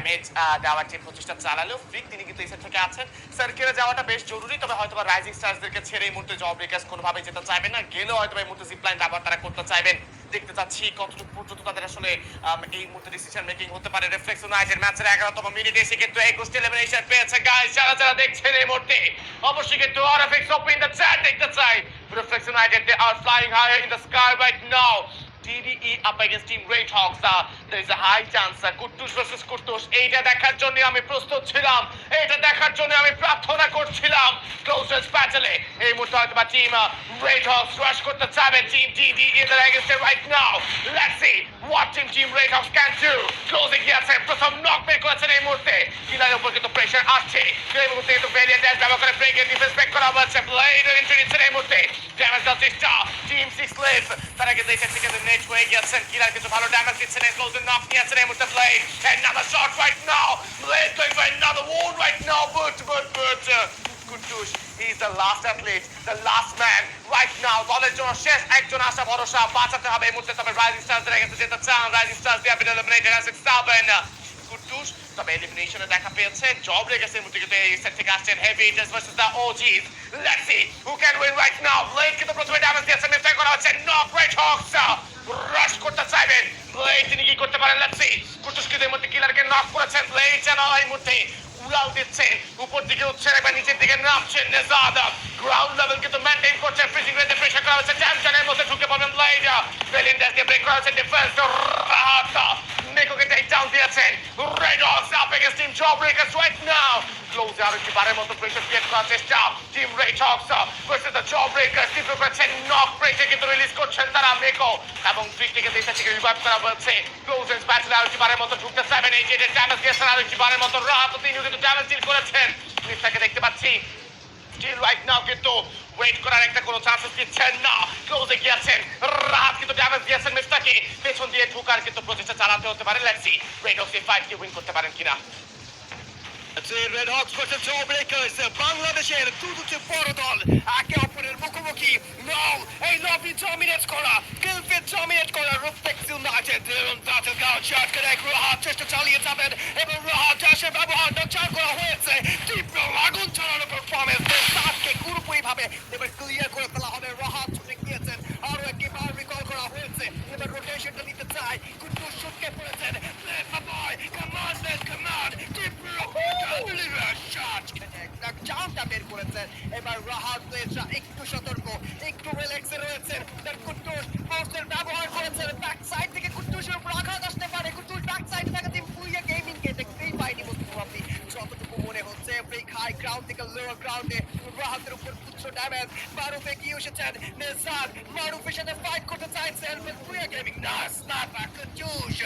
Damage দেওয়ার যে প্রচেষ্টা চালালো ফ্রিক তিনি কিন্তু এই সাইড থেকে আছেন। সার্কেলে যাওয়াটা বেশ জরুরি, তবে হয়তোবা রাইজিং স্টারসদেরকে ছেড়ে এই মুহূর্তে জব ব্রেকার্স কোনোভাবেই যেতে চাইবেন না, গেলেও হয়তো এই মুহূর্তে জিপলাইন ব্যবহার তারা করতে চাইবেন। দেখতে চাচ্ছি কতটুকু পর্যন্ত তাদের আসলে এই মুহূর্তে ডিসিশন মেকিং হতে পারে। রিফ্লেক্স ইউনাইটেড ম্যাচের 11তম মিনিটে এসে কিন্তু এই গোস্ট এলিমিনেশন পেয়েছে গাইস। যারা যারা দেখছেন এই মুহূর্তে অবশ্যই কিন্তু আরএফএক্স ওপেন দ্য চ্যাট দেখতে চাই। Reflex United they are flying higher in the sky right now. TDE up against Team Red Hawks. There is a high chance Kuttus versus Kuttus, এইটা দেখার জন্য আমি প্রস্তুত ছিলাম, এইটা দেখার জন্য আমি প্রার্থনা করছিলাম। ক্লোজেস্ট ব্যাটলে এই মুহূর্তে হয়তো বা টিম Red Hawks রাশ করতে চাইবেন টিম TDE এদের against it right now. Let's see what Team Red Hawks can do. ক্লোজে গিয়েছে, প্রথম নক বের করেছেন এই মুহূর্তে। কিলারের উপর কিন্তু প্রেশার আসছে, এই মুহূর্তে কিন্তু ভেরিয়েন্ট ড্যাশ ব্যবহার করে ব্রেকের ডিফেন্স ব্রেক করা হচ্ছে। ব্লেড এন্ট্রি নিচ্ছেন এই মুহূর্তে, ড্যামেজ দেওয়ার চেষ্টা টিম 6 লিভ, তারা কিন্তু এই থেকে নেট হয়ে গেছেন। কিলার কিছু ভালো ড্যামেজ দিচ্ছেন, ক্লোজে নক নিয়েছেন এই মুহূর্তে blade. Another shot right now, Blade going for another wound right now, but কুট্টুস, he is the last athlete, the last man right now. দলের জন্য শেষ একজন আশা ভরসা, বাঁচাতে হবে এই মুহূর্তে। তবে রাইজিং স্টারসদের কাছে যেতে চান, রাইজিং স্টারস দিয়ে আপনি এলিমিনেটেড as it seven. কুট্টুস তবে এলিমিনেশনে দেখা পেয়েছে জব রেগেসের মধ্যে কিন্তু এই সেট থেকে আসছেন heavy hitters versus the OGs. Let's see who can win right now. Blade কিন্তু প্রথমে ড্যামেজ দিয়েছে, মিসটেক করা হচ্ছে। নক রেড হক্স রাশ করতে চাইবেন ব্লেড, তিনি কি করতে পারেন? Let's see. কুট্টুস কিন্তু এই মুহূর্তে কিলারকে নক করেছেন, ব্লেড যেন এই মুহূর্তে উড়াল দিচ্ছেন, উপর দিকে উঠছেন, একবার নিচের দিকে নামছেন। নেজাদ গ্রাউন্ড লেভেল কিন্তু মেইনটেইন করছেন, ফ্রিজিং রেটে প্রেসার করা হচ্ছে। চ্যাম্পিয়নের মধ্যে ঢুকে পড়বেন ব্লেড, ভেলিন্ডাস দিয়ে ব্রেক করা হচ্ছে ডিফেন্স। মেকোকে টেক ডাউন দিয়েছেন। Red Hawks up against team Job Breakers right now. ক্লোজে আরো একটি বারের মতো প্রেসার ক্রিয়েট করার চেষ্টা team Red Hawks versus the Job Breakers. তীব্র করছেন নক ব্রেকে কিন্তু রিলিজ করছেন তারা মেকো, এবং ফ্রিকটিকে দেশে থেকে রিভাইভ করা হচ্ছে। ক্লোজেস্ট ব্যাটলে আরো একটি বারের মতো ঢুকতে চাইবেন, এই যে ড্যামেজ দিয়েছেন আরো একটি বারের মতো। রাহাত তিনিও কিন্তু ড্যামেজ ডিল করেছেন, মিস্টাকে দেখতে পাচ্ছি স্টিল রাইট নাও কিন্তু ওয়েট করার একটা কোনো চান্সেস দিচ্ছেন না। ক্লোজে গিয়েছেন, রাহাত কিন্তু ড্যামেজ দিয়েছেন মিস্টাকে, পেছন দিয়ে ঢুকার কিন্তু প্রচেষ্টা চালাতে হতে পারে। লেটস সি রেড হক্স এই ফাইটকে উইন করতে পারেন কিনা। Red Hawks versus job breakers, বাংলাদেশের দুটি বড় দল একে অপরের মুখোমুখি। নাও এই লবি ডমিনেট করা, কিলফিট ডমিনেট করা reflex United battle ground shot করে রাহাত চেষ্টা চালিয়ে যাবেন, এবং রাহাত দাসের ব্যবহার নকশাল করা হয়েছে। তীব্র আগুন চালানো পারফরমেন্স, তাকে পুরোপুরিভাবে এবার ক্লিয়ার করে ফেলা হবে। রাহাত ছুটে গিয়েছেন, আরো একটি বার রিকল করা হয়েছে, এবার রোটেশনটা নিতে চায়। কুট্টুস ছুটকে পড়েছেন, প্লেট মা বয়, কমান্ড ম্যান কমান্ড, তীব্র শট connect জাম্পটা বের করেছেন। এবার রাহাত একটু সতর্ক, একটু রিল্যাক্সে রয়েছেন। কুট্টুস পোস্টের ব্যবহার করেছেন, ব্যাক সাইড থেকে কুট্টুসের উপর আঘাত আসতে পারে। কুট্টুস ব্যাক সাইডে থাকা টিম ফুইয়া গেমিংকে দেখতেই পাইনি আপনি, যতটুকু মনে হচ্ছে ব্রেক হাই গ্রাউন্ড থেকে লোয়ার গ্রাউন্ডে রাহাতের উপর তুচ্ছ ড্যামেজ। মারুফ এগিয়ে এসেছেন, নেজাদ মারুফের সাথে ফাইট করতে চাইছেন, ফুইয়া গেমিং না স্নাইপার কুট্টুস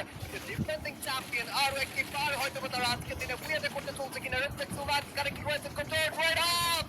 ডিফেন্ডিং চ্যাম্পিয়ন। আরো একটি বার হয়তো তারা আজকে দিনে ফুইয়াতে করতে চলছে কিনা। রিফ্লেক্স ইউনাইটেড কানেক্ট রয়েছে, control right up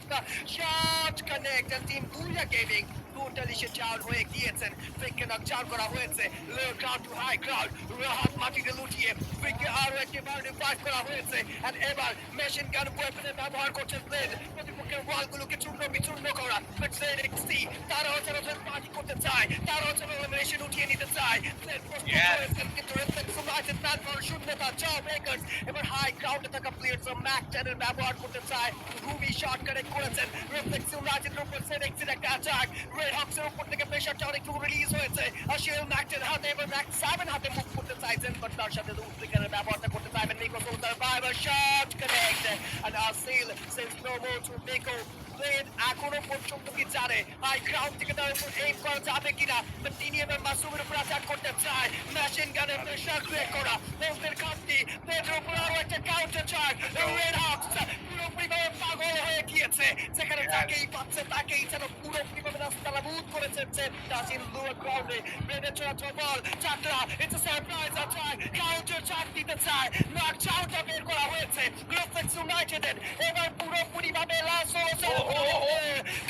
shot connect, and team ফুইয়া গেমিং টোটালি সে চাউল হয়ে গিয়েছেন। ফ্রিককে নক ডাউন করা হয়েছে, low ground to high ground. Rahat মাটিতে লুটিয়ে ফ্রিককে আরো একটি বার রিভাইভ করা হয়েছে, এন্ড এবার মেশিন গান ওয়েপনের ব্যবহার করছেন ব্লেড, প্রতিপক্ষের ওয়ালগুলোকে চূর্ণ বিচূর্ণ করা। ব্লেড এক্সটি তারা হচ্ছে পার্টি করতে চায়, তারা হচ্ছে মেশিন উঠিয়ে নিতে চায়। ব্লেড প্রস্তুত হয়েছেন, কিন্তু রিফ্লেক্স ইউনাইটেড তারপর শূন্যতা জব ব্রেকার্স এবার হাই গ্রাউন্ডে থাকা প্লেয়ার ফ্রম ম্যাক 10 এর ব্যবহার করতে চায়। রুবি শট কানেক্ট করেছেন, রিফ্লেক্স ইউনাইটেডের উপর সেট এক্সিট একটা অ্যাটাক। রেড হক্সের উপর থেকে প্রেশারটা অনেকটু রিলিজ হয়েছে। আশিল ম্যাকটের হাতে এবার ম্যাক 7 হাতে মুভ করতে চাইছেন, বাট তার সাথে উইকেটের ব্যবহারটা করতে চাইবেন। Niko Soul Survivor shot connect, and Asil sense no more to Niko. Blade এখনো পর্যন্ত কি জানে হাই গ্রাউন্ড থেকে তার উপর এইম করা যাবে কিনা, বাট তিনি এবার মাসুমের উপর অ্যাটাক করতে চায়। মেশিন গানের প্রেশার ক্রিয়েট করা, পোস্টের কাটটি ব্লেডের উপর আরো একটা কাউন্টার চার্জ। রেড হক্স পুরোপুরিভাবে পাগল হয়ে গিয়েছে, যেখানে তাকেই পাচ্ছে তাকেই যেন পুরোপুরিভাবে নাস্তানাবুদ করেছে। তাসিল লোয়ার গ্রাউন্ডে ব্লেডের ছোড়া বল চাকরা, it's a surprise attack, counter charge দিতে চায়। নক চাউটা বের করা হয়েছে রিফ্লেক্স ইউনাইটেড, এবার পুরোপুরিভাবে লাস্ট হয়েছে।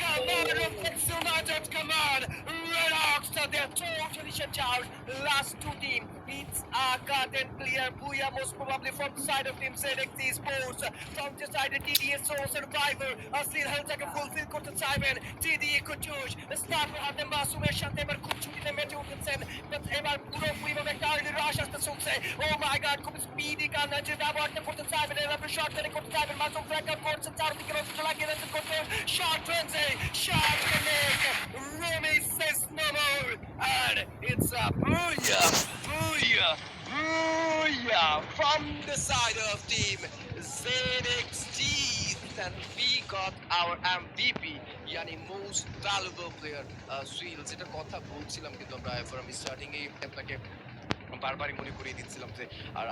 কামান রিফ্লেক্স ইউনাইটেড, কামান red Hawks, they're totally shut out. Last two team It's a cut and clear. Booyah most probably from the side of Team ZXT Sports. From the side of TDA Soul Survivor. Asir Haltaকে fulfil করতে চাইবেন TDA coach starter হাতে মাসুমের সাথে এবার খুব ছুটিতে মেতে উঠেছেন বাট এবার পুরোপুরিভাবে একটা আর্লি রাশ আসতে চলছে ও মাই গড খুব স্পিডি কারণে যে ব্যবহারটা করতে চাইবেন এবার শর্ট রেডি করতে চাইবেন মাসুম ট্র্যাক আউট করছেন চারদিকে রক্ষা লাগিয়ে রেখে করতে শর্ট রেঞ্জে short connect Rumi says no more and it's a booyah booyah booyah from the side of team ZXT and we got our MVP yani most valuable player সুইল যেটা কথা বলছিলাম কিন্তু আমরা আমি স্টার্টিং এই আপনাকে বারবারই মনে করিয়ে দিচ্ছিলাম যে আর